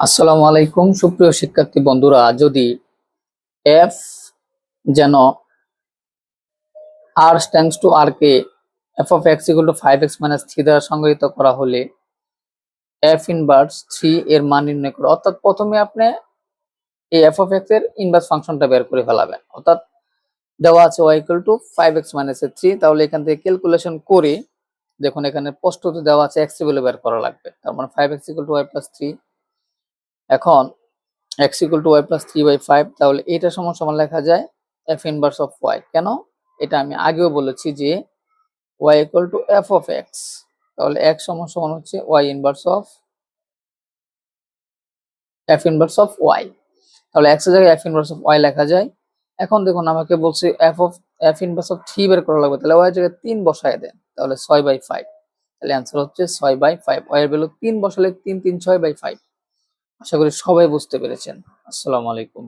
আসসালামু আলাইকুম সুপ্রিয় শিক্ষার্থী বন্ধুরা, যদি এফ যেন আর টেন্ডস টু আর কে f of x equal to 5x - 3 দ্বারা সংজ্ঞায়িত করা হলে এফ ইনভার্স 3 এর মান নির্ণয় করো। অর্থাৎ প্রথমে আপনি এই এফ অফ এক্স এর ইনভার্স ফাংশনটা বের করে ফেলাবেন। অর্থাৎ দেওয়া আছে y ইকুয়াল টু 5x - 3, তাহলে এখান থেকে ক্যালকুলেশন করে দেখুন এখানে প্রশ্নতে দেওয়া আছে x এর ভ্যালু বের করা লাগবে। তার মানে 5x equal to y plus 3। এখন x equal to y plus 3/5, তাহলে এটা সমান সমান লেখা যায় f inverse of y। কেন? এটা আমি আগেও বলেছি যে y equal to f of x, তাহলে x সমান সমান হচ্ছে y inverse of f inverse of y। তাহলে x এর জায়গায় f inverse of y লেখা যায়। এখন দেখুন আমাকে বলছে f inverse of 3 বের করা লাগবে, তাহলে y এর জায়গায় 3 বসায় দেন, তাহলে 6/5। তাহলে অ্যান্সার হচ্ছে 6/5। y এর ভ্যালু 3 বসালে 3 3 6/5। আশা করি সবাই বুঝতে পেরেছেন। আসসালামু আলাইকুম।